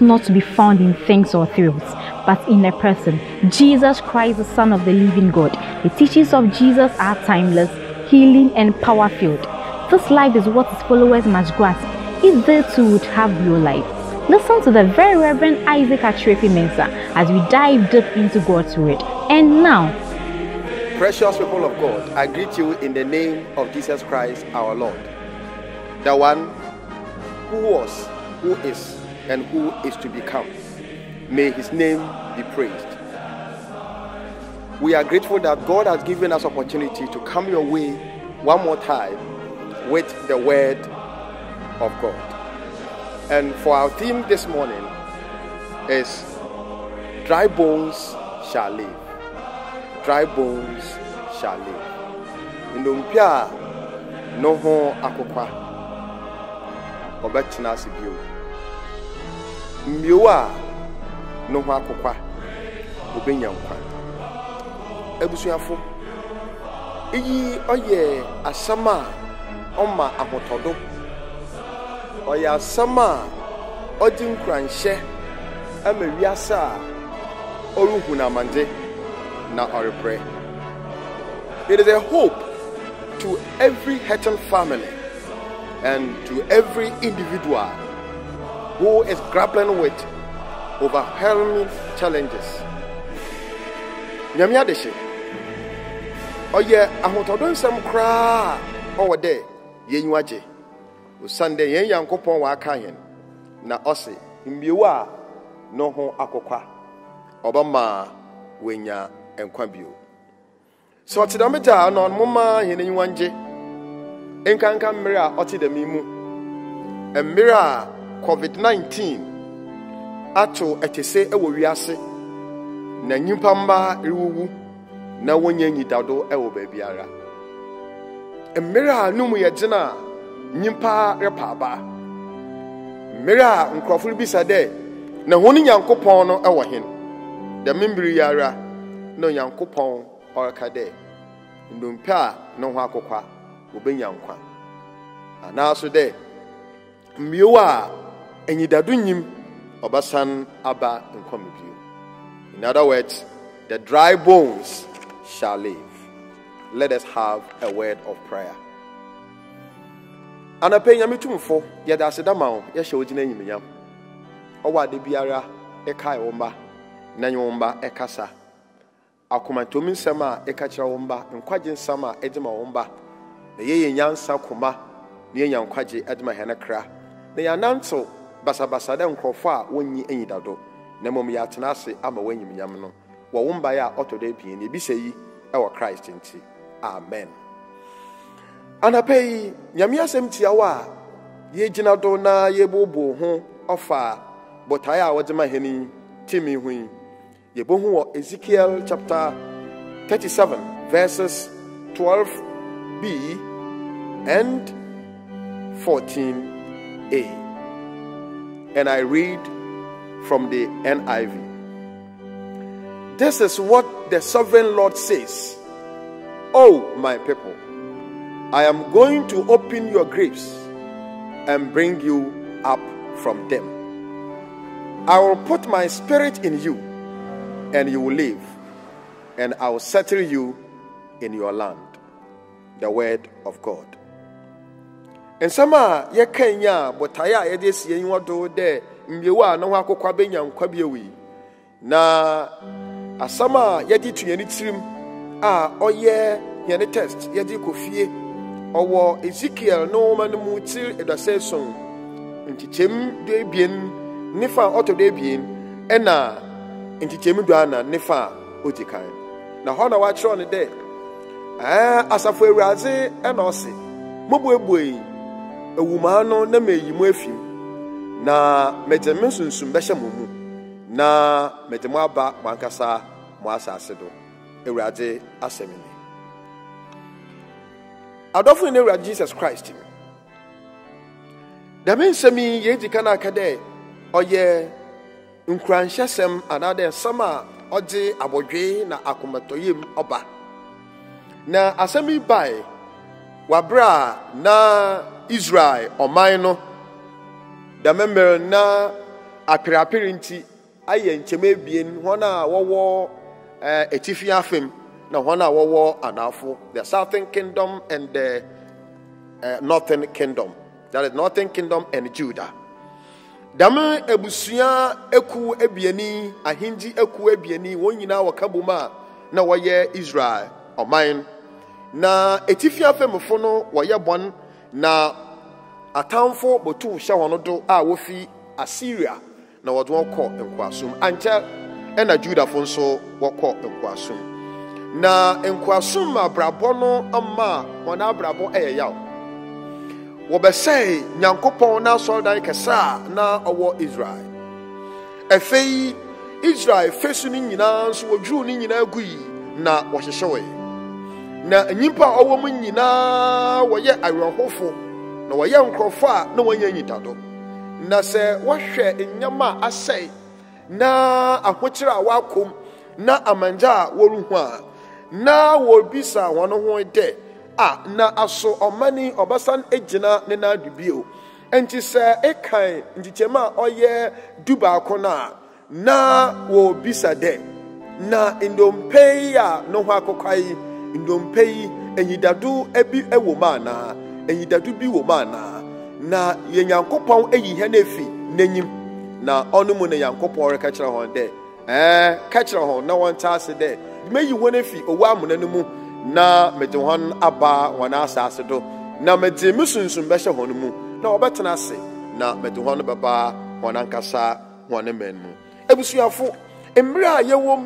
not to be found in things or thrills, but in a person, Jesus Christ, the Son of the living God. The teachings of Jesus are timeless, healing, and power-filled. This life is what his followers must grasp if they too would have your life. Listen to the very Reverend Isaac Atrefi Mensah as we dive deep into God's Word. And now, precious people of God, I greet you in the name of Jesus Christ our Lord, the one who was, who is, and who is to become. May his name be praised. We are grateful that God has given us opportunity to come your way one more time with the Word of God. And for our theme this morning is Dry Bones Shall Live. Dry bones shall live. Ndompia no ho akokwa obetina asibio. Mbiowa no ho akokwa obenya nkwa. Ebusuafo iyi oye asama oma ahotodo. Oya asama odinkranhye amawiasa oruhu na manje. Now I pray. It is a hope to every hurting family and to every individual who is grappling with overwhelming challenges. Nyamia deshe. Oye ahotodon sam kra over there yenwaje. O Sunday yen yankopon wa aka yen na ose mbiewa no ho akokwa obama wenya enkwabio. So tidameta no moma hene wanje enkanka mmira otidamimu mmira COVID-19 ato etese ewo wiase na nyimpa mba riwu na wonya nyidado ewo baabiara mmira numu ye gina nyimpa repaba mmira nkrofo bisade na honi nyankopon no ewo hen da membiri yara no nyankopon orakade ndompa no ho akokwa obenya nkwa anaso de mbiowa enyidadu nyim obasan aba nkwamubio. In other words, the dry bones shall live. Let us have a word of prayer. Anapenya mitumfo yeda sedama o ye hye ogina nyimnyam owade biara ekai womba na nyomba ekasa akomantomi nsama ekachira womba nkwaje nsama edima womba na ye nyansa koma na ye nyankwaje edima henekra na yananto basabasa de nkrofo a wonyi enyidado na mom ya tenase ama wanyimnyam no wo womba ya otode pien e bisayi e wo Christ nti. Amen. Anapei nyame asem tiawa ye ginado na ye bobo ho ofa botaya a wodema heni timi hui ye bohu wo Ezekiel chapter 37 verses 12b and 14a, and I read from the NIV. This is what the sovereign Lord says: "Oh my people, I am going to open your graves and bring you up from them. I will put my spirit in you, and you will live, and I will settle you in your land." The word of God. And sama ye kenya botaya ye de sie nwodo de mbiewa no akokwa benya nkwa biewi na asama ye di tuyani tirim a oye ye ne test ye di kofie owo Ezekiel no manmu til edaseson ntichem de bien nifa oto de bien ena ntichem do ana nifa otikan na ho na wa kiro ne de asafo ewuraze ena ose mobuebuei ewuma no na meyimu afim na medeme sunsun behye momu na medemo aba wankasa mo asase do ewuraze asemini adofo ne ewuraze Jesus Christ. Da men sami ye dikana akade oye nkranhyesem anade sama oje abodwe na akomatoyem oba na asemi bai wabra na Israel oman no da member na apirapiri nti ayɛ nkyɛma ebien wɔn a wɔwɔ etifi afem na wɔn a wɔwɔ anafo, the southern kingdom and the northern kingdom, that is northern kingdom and Judah. Dam ebusua eku ebieni ahinji eku ebieni wɔn nyinaa wɔka bom a na wɔyɛ Israel ɔman. Na etifi afemfo no wɔyɛ bɔn na atamfo botu hyɛ wɔn do a wofi Assyria na wɔde wɔn kɔ nkoasom. Ankyɛ ɛna Judafo nso wɔkɔ nkoasom. Na nkoasom abrabɔ no ama wɔn abrabɔ ɛyɛ yaw. Wɔbɛsɛe Nyankopɔn na asɔredan kɛse a na ɔwɔ Israel. Afei Israel fesu ne nyinaa nso wɔdwuru ne nyinaa gui na wɔhyehyɛ wɔn. Na nyimpa a ɔwɔ mu nyinaa wɔyɛ awerɛhofo na wɔyɛ nkrɔfo a na wɔnyɛ nyitado. Na sɛ wɔhwɛ nyama asɛe na ahokyere a wɔakom na amangya a wɔruhu a na wɔbisa wɔn ho dɛ na aso ɔmani ɔbasan egyina ne na dubio. Enti sɛ ekan ntikyema a ɔyɛ dubaako na wɔbisa dɛ na ndompe a no ho akokai ndompe enyidadu ebi ewo ma na enyidadu bi wo ma na ye Nyankopɔn eyi hɛ na efi n'enyim na ɔno mu ne Nyankopɔn reka kyerɛ hɔn dɛ ka kyerɛ hɔn na wɔn ta ase dɛ meyi wɔn efi owu amuna no mu na mede hɔn aba wɔn asase do na mede musunsun bɛhyɛ hɔn mu na wɔbɛtena ase na mede hɔn bɛba hɔn ankasa hɔn men mu. Ebusuafo emre a yɛwɔ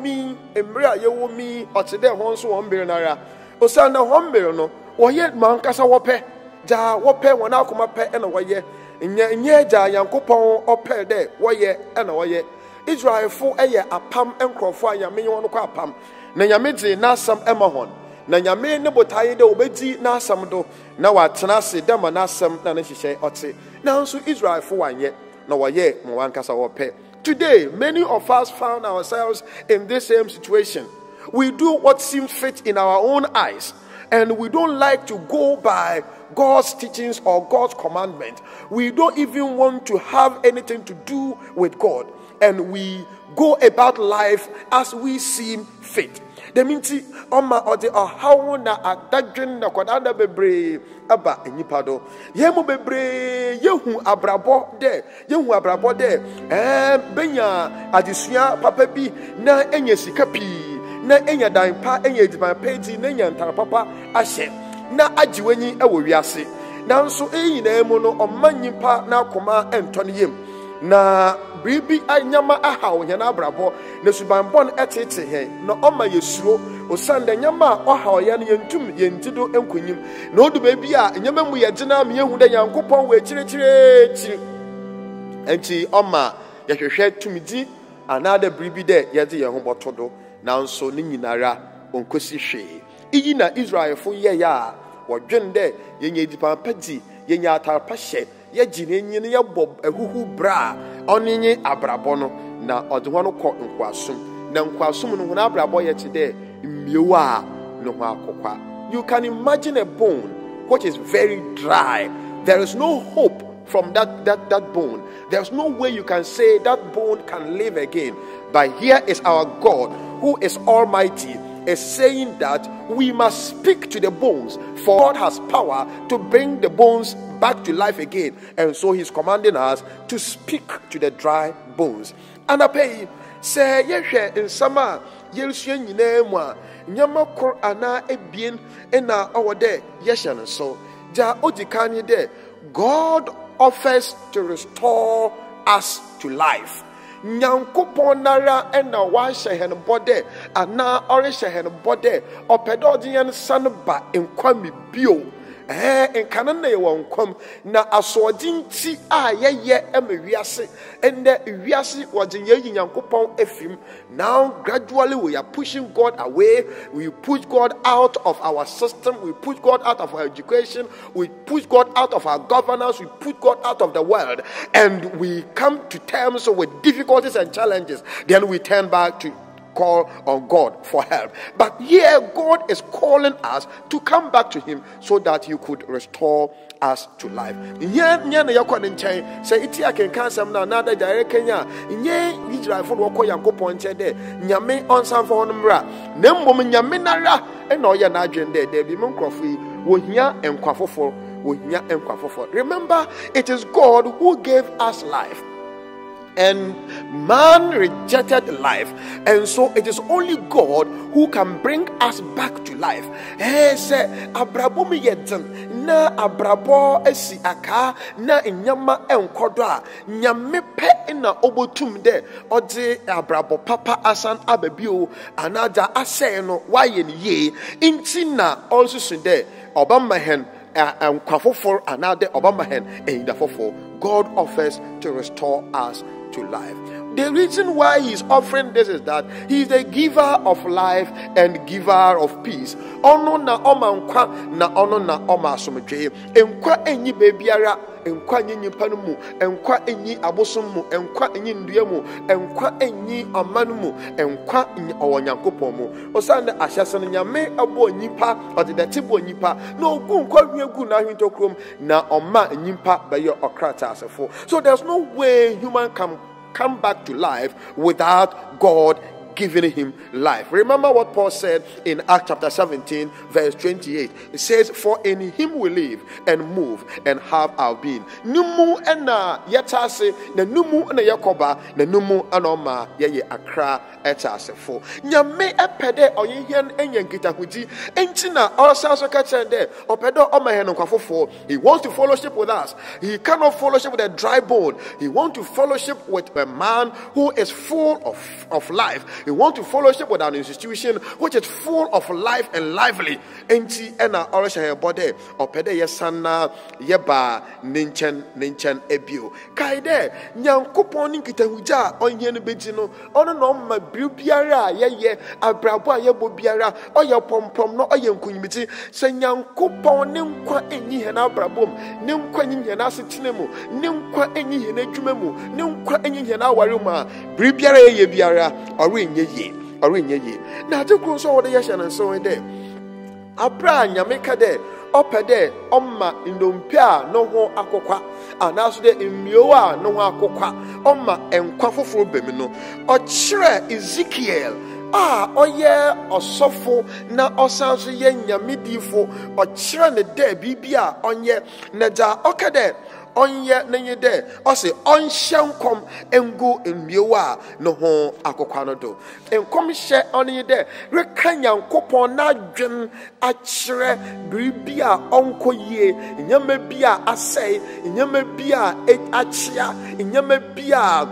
mi ɔte dɛ hɔn so wɔn bere nara osan na hɔn bere no wɔyɛ mankasa wɔpɛ ja wɔpɛ wɔn akoma pɛ ɛna wɔyɛ nyɛ ja Nyankopɔn ɔpɛ dɛ wɔyɛ ɛna wɔyɛ. Israelfo ɛyɛ apam nkrɔfo a Nyame wɔn kɔ apam na Nyame dze n'asɛm ɛma hɔn na Nyame ne botae dɛ obedi n'asɛm do na watena ase dɛma n'asɛm na ne hyehyɛ ɔte nanso Israelfo wanyɛ na wɔyɛ mo wankasa wɔpɛ. Today many of us found ourselves in this same situation. We do what seems fit in our own eyes and we don't like to go by God's teachings or God's commandment. We don't even want to have anything to do with God and we go about life as we seem fit. The minti oma ode ohawo na adadwen na kwadada bebre aba enyipado yemu bebre yehu abrabo de benya adesua papa bi na enya sika pi na enya dan pa enya diban pedi na enya ntara papa ahye na agiwanyi ewo wiase nanso eyina mu no omanyimpa na akoma entone yem na bibi anyama ahaw hena abrabo na subanbon etete he na oma yesuro osanda nyama ohaw ya no yentum yentido enkonyim na odu baby a nyama mu yegina me yehu da Yankopɔn we chire enti oma yehwehwe tumidi anada bibi de yede ye ho botodo nanso ne nyinara onkosi hwe iyi na Israelfo ye ya wodwen de yenye dipan padi yenye atarpa hye ye gine nyine ye bob ehuhu bra onyenye abrabo no na ode ho no kɔ nkwasum na nkwasum no ho na abrabo ye chede mmiewa no ho akokwa. You can imagine a bone which is very dry. There is no hope from that bone. There's no way you can say that bone can live again. But here is our God who is almighty is saying that we must speak to the bones, for God has power to bring the bones back to life again. And so he's commanding us to speak to the dry bones. And I pay say yehwe in sama yerusua nyina mu a nyama kor ana ebien na ɔwɔ yehye so ja odikanye de God offers to restore us to life. Nyankopɔn nara ena wa hye hen bode ana ɔre hye hen bode ɔpɛdɛ ɔdyen san ba enkwami bio enkana na yewɔ nkwam na asɔɔdin ti a yɛyɛ wiase ende wiase wɔdze yɛyi Nyankopɔn efim. Now gradually we are pushing God away. We push God out of our system, we push God out of our education, we push God out of our governance, we push God out of the world, and we come to terms with difficulties and challenges. Then we turn back to call on God for help. But here, God is calling us to come back to Him so that He could restore us to life. Say it can cancel now another direct Kenya. Nye Israel for wako Yankopon chede. Nyame onsan for honumra. Nembo nyaminara eno ya na agenda there be monkrofi wohia enkwafofo wohia enkwafofo. Remember, it is God who gave us life. And man rejected life, and so it is only God who can bring us back to life. Say abrabo mi yedin na abrabo esi aka na inyama enkodo nyame pe na obotum de ode abrabo papa asan ababio anaja asey no waye ni ye inti na also sunde obama hen enkwafofo anade obama hen endafofo. God offers to restore us to life. The reason why He's offering this is that He is the giver of life and giver of peace. Ono na oma nkwa na ono na oma asomdwe. Enkwa enyi bebiara, enkwa enyi nyimpa mu, enkwa enyi abosom mu, enkwa enyi ndua mu, enkwa enyi amanu mu, enkwa owanyankopon mu. Osande ahyase no nyame abo nyimpa, ode de tebo nyimpa, na ogu nkwa wiegu na ahwintokrom na oma nyimpa beye okrata asefo. So there's no way human can come back to life without God giving him life. Remember what Paul said in Acts chapter 17 verse 28. It says, for in him we live and move and have our being. Numu ena yetase na numu ena yakoba na numu anoma ye akra etase fo. Nyame epede oyehian enyankita huji entina osaso ka chende opedo omahen nkwafofo. He wants to fellowship with us. He cannot fellowship with a dry bone. He wants to fellowship with a man who is full of life. He wants to fellowship with an institution which is full of life and lively. Enti ena orasha body opede yesana yeba ninchen ebio. Kaide nyankopon nkita huja onye no beti no ono no ma biara ye abrabo ayebo biara oye pompom no oye nkunyimiti se nyankopon ne nkwa enyi he na abrabom ne nkwa enyi he na asetenemu ne nkwa enyi he na adwuma mu ne nkwa enyi he na aware mu a biara ye biara orenye ye na adekro so wode ye hye so de abra nyameka de opede omma ndompe a no ho akokwa anaso de mmio a no ho akokwa omma enkwa foforo bemi no okire Ezekiel oye osofo na osanso ye nyamedifo okire ne de bibia onye na ja okede onye nenye de ose onhyenkom engu mmiewa no ho akokwa no do enkom hye onye de reka nyankopon na adwen akire bibia onkoyie nyama bia asai nyama bia achia nyama bia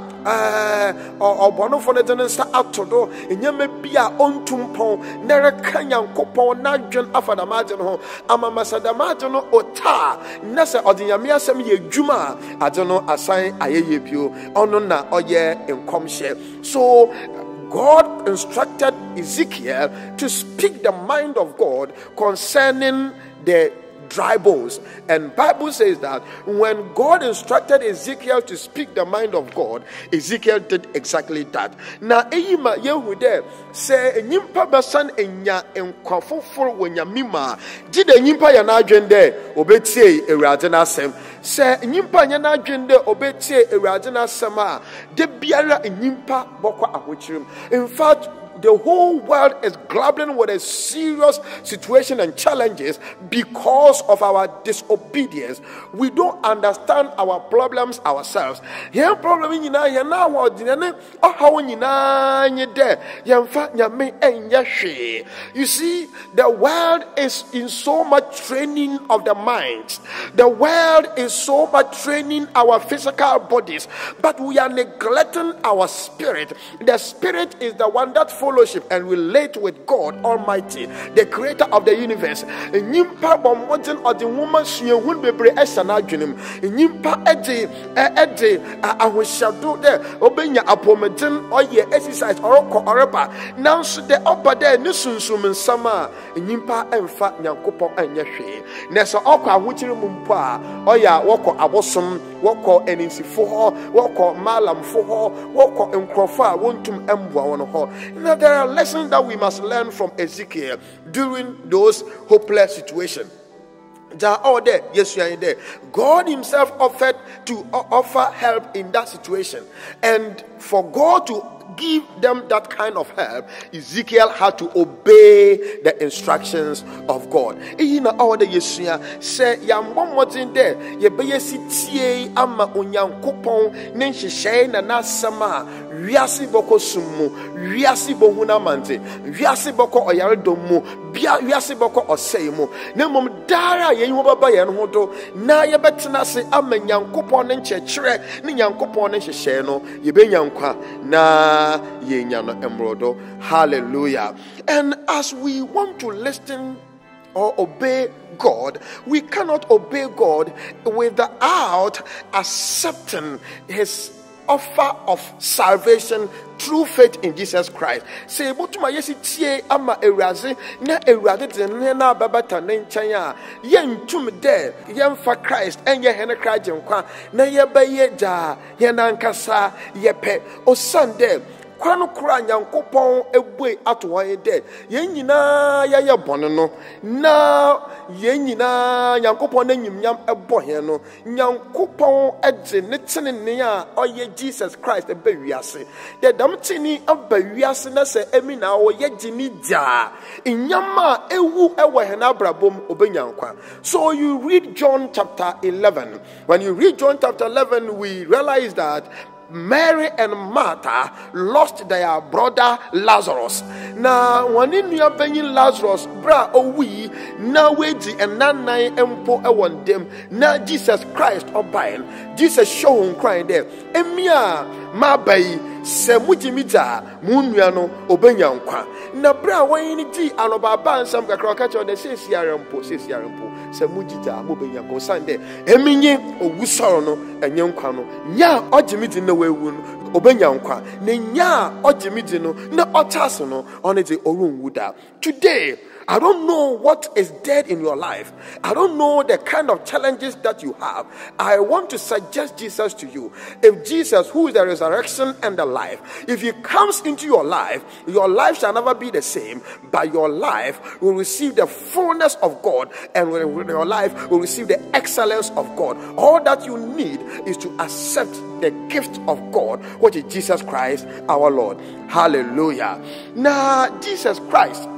obono for the nsa atodo nyama bia ontumpon na reka nyankopon na adwen afadamaje no ho amamasadamaje no ota na se odinyame asem ye juma adono assign ayeye bio ono na oye enkomhye. So God instructed Ezekiel to speak the mind of God concerning the dry bones. And Bible says that when God instructed Ezekiel to speak the mind of God, Ezekiel did exactly that. Na eyima yehude se nyimpa basan enya enkwafoforo wonyamima gide nyimpa ya na adwende obetie ewurade na asem se nyimpa nya na adwende obetie ewurade na asem a de biara nyimpa bokwa ahochirim. In fact, the whole world is grappling with a serious situation and challenges because of our disobedience. We don't understand our problems ourselves. You see, the world is in so much training of the mind. The world is so much training our physical bodies, but we are neglecting our spirit. The spirit is the one that fellowship and relate with God Almighty, the creator of the universe. Nyimpa bomodin of the woman suehun bebre esana dwenem. Nyimpa ede ahoshado de obenya apomedin oye exercise oroko oreba. Now so the obade ni sunsum nsama nyimpa emfa nyankopon anya hwe. Na so okwa ahochire mu mpo a oya woko abosom what call NNC4, what call Malam for, what call Nkrofa, Wontum Mbwa. Now there are lessons that we must learn from Ezekiel during those hopeless situations. There, yes, you are there. God Himself offered to offer help in that situation, and for God to give them that kind of help, Ezekiel had to obey the instructions of God. Ina order Yesuya say yambon motin there ye be sitie ama onyankopon ne nhyehyɛ na sama wiase boko sumu wiase bohuna mante wiase boko oyaredomu bia wiase boko oseimu na mom dara ye yin baba ye no hodo na ye betena se ama nyankopon ne nkyekere ne nyankopon ne nhyehyɛ no ye be nyankwa na hallelujah. And as we want to listen or obey God, we cannot obey God without accepting His offer of salvation through faith in Jesus Christ. Say, but my yes, it's ama erazi na eradi na babata nenchanya yen tum de yen for Christ and ye hena Christ nkwa na ye ba ye da ye nankasa ye pe o Sunday. Kwano kura nyankopon ebue ato ye de yen nyina ye bone no na yen nyina nyankopon na nyimnyam ebo he no nyankopon ede ne tenene a oye Jesus Christ ebe wiase de dam tini aba wiase na se emi na wo ye gini dia nyama ewu ewo he na brabom obenyankwa. So you read John chapter 11. When you read John chapter 11, we realize that Mary and Martha lost their brother Lazarus. Na wani nua benyin Lazarus bra owi na wedi enanai empo ewon dem na Jesus Christ obain. Jesus show him crying there. Emia mabai se mujimita munua no obenyankwa. Na bra wani di anobaba nsam kakra ka cho de sesiarempo se mujita mobenyanko sande eminye owusoro no enyenkwa no nya ojimiti na wewu no obenyankwa ne nya ojimiti no na otaso no onete orunwuda. Today I don't know what is dead in your life. I don't know the kind of challenges that you have. I want to suggest Jesus to you. If Jesus, who is the resurrection and the life, if He comes into your life shall never be the same, but your life will receive the fullness of God, and your life will receive the excellence of God. All that you need is to accept the gift of God, which is Jesus Christ our Lord. Hallelujah. Now, Jesus Christ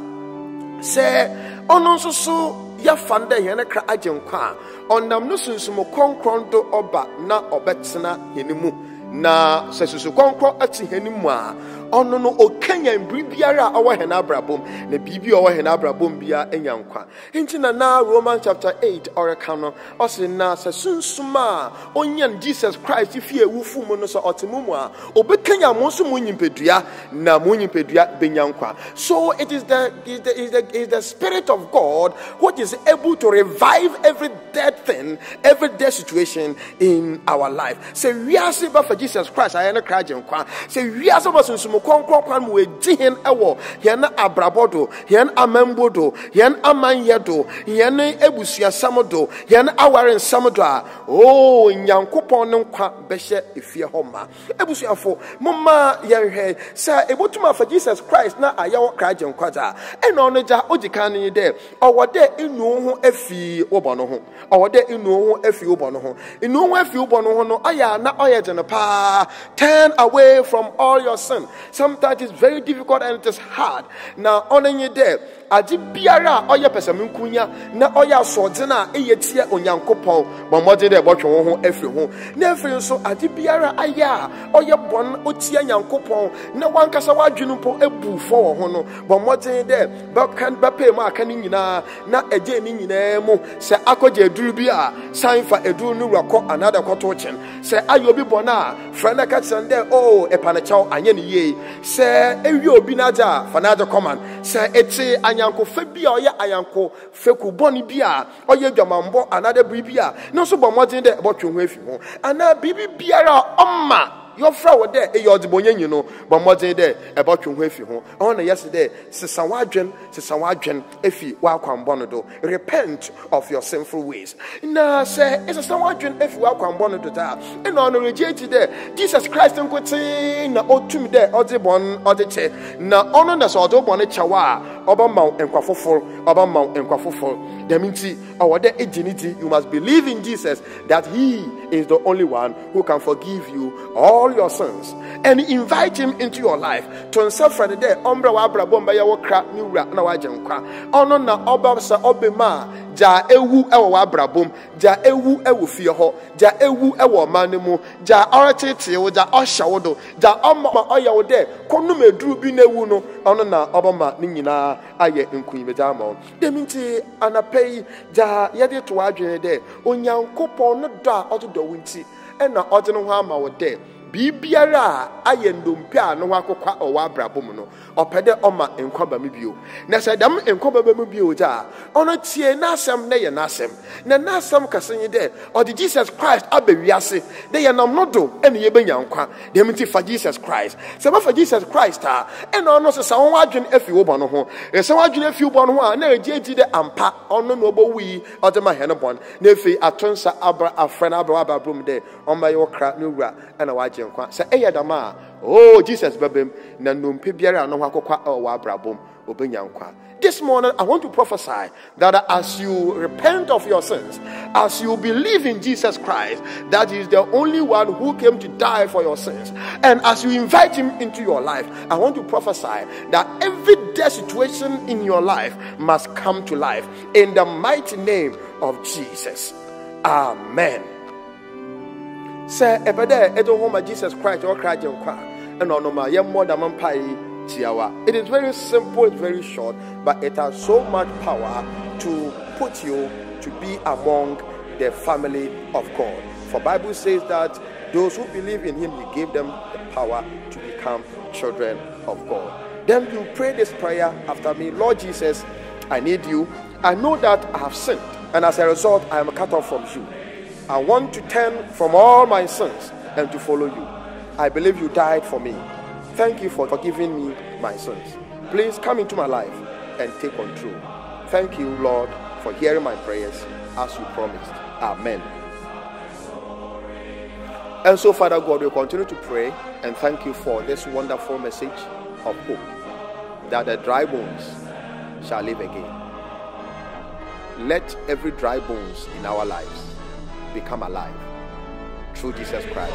say ono so ya fanda yene kra agenkwa onam no sunsumo konkron do oba na obetena yenimu na sesusu konkron ati henimu a ono no okanya mbribiara awa he na abrabom na bibi awa he na abrabom bia enyankwa hintina na Romans chapter 8 oreka no ose na sesunsuma onyan Jesus Christ if ye wufu mu no so otemumu a obekanya mo so munyimpedua na munyimpedua benyankwa. So it is the Spirit of God which is able to revive every dead thing, every dead situation in our life. Say we are saved for Jesus Christ. I am crying kwa. Say we are saved konkron mu ejihen ewo yen abrabodo yen amembodo yen amanyedo yen ebusua samodo yen awaren samodo a nyankopon ne nkwa behye efie homa ebusuafo mumma yenhwe sa ebotuma for Jesus Christ na ayawo kraje nkwaza eno no ja ojikan ni de owode enu ho afi obono ho owode enu ho afi obono ho enu ho afi obono ho no aya na oyejene pa. Turn away from all your sin. Sometimes it's very difficult and it is hard. Now, on your day, adi biara oya pesaminkunya na oya sodena eyetie onyankopon bomode de botwe ho afri ho na afri so adi biara aya oya bon otie nyankopon na wankasa wadwenu po ebu fo ho no bomode de bakan bape ma aka ni nyina na eje ni nyina mu se akoje eduru bi a sanfa eduru nu rako another kwato chen se ayobi bona frana ka sande epanachaw anye ni ye se ewi obi naja fanaja command se eti anyanko fe bia oya ayanko fe ku boni bia oya dwamambo another bibia no so bomodin de botwe ho afi ho ana bibi biara omma your friend were there, a yard bonyan, you know, but more than there about your wife, you on yesterday, Sasawadjan, if you welcome Bonodo, repent of your sinful ways. Now, say, it's a Sawadjan if you welcome Bonodo, and on rejected there, Jesus Christ and could say, na otum there, or the bon, or the chair, na honor the sort of bonnet chawa, Obama and Quafofo, Obama and Quafofo. That means, our dignity, you must believe in Jesus that He is the only one who can forgive you all your sins, and invite Him into your life to himself for the day. Ombra wa abra bomba ya wo kra ni wura na wa jenkwa ono na oba sa obema ja ewu ewo wa abra bom ja ewu ewo fie ho ja ewu ewo manemu ja orotete wo ja ohyawodo ja oma oya wo de konu meduru bi na ewu no ono na obama ni nyina aye nkunyibe ja ma deminti anapei ja yede to adwene de onyankopon no do a odo wunti ena ode no ho ama wo de bibiara ayendumpe a no akokwa owa brabom no opede oma enkwaba mebio na sadam enkwaba mebio ja ono tie na asem na ye na asem na na asem kasenye de o the Jesus Christ abawiase de ye nam no do ene ye benyankwa dem ti fa Jesus Christ se ba fa Jesus Christ a ene ono se sa won adwen afi wo bono ho se won adwen afi wo bono ho a na ejeji de ampa ono no obowi o de ma hene bon na afi atonsa abra afrena abra brom de on ma yo kra no wura ene wa say eyadama oh Jesus babem na nompe biara no akokwa wa brabom obenyankwa. This morning I want to prophesy that as you repent of your sins, as you believe in Jesus Christ, that He is the only one who came to die for your sins, and as you invite Him into your life, I want to prophesy that every dead situation in your life must come to life in the mighty name of Jesus. Amen. Say ebede edo homa Jesus Christ or cry jenkwa and onoma ye more than manpai tiawa. It is very simple, it's very short, but it has so much power to put you to be among the family of God. For Bible says that those who believe in Him, He gave them the power to become children of God. Then you pray this prayer after me. Lord Jesus, I need you. I know that I have sinned, and as a result I am cut off from you. I want to turn from all my sins and to follow you. I believe you died for me. Thank you for forgiving me my sins. Please come into my life and take control. Thank you, Lord, for hearing my prayers as you promised. Amen. And so, Father God, we continue to pray and thank you for this wonderful message of hope, that the dry bones shall live again. Let every dry bones in our lives become alive through Jesus Christ.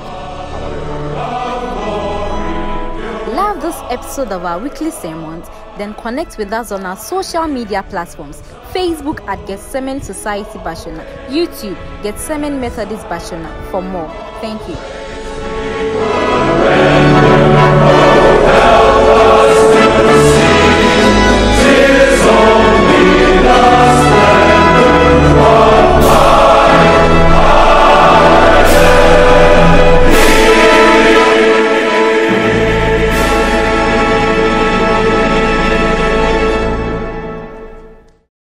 Love this episode of our weekly sermons? Then connect with us on our social media platforms: Facebook at Gethsemane Society Bashona, YouTube Gethsemane Methodist Bashona. For more, thank you.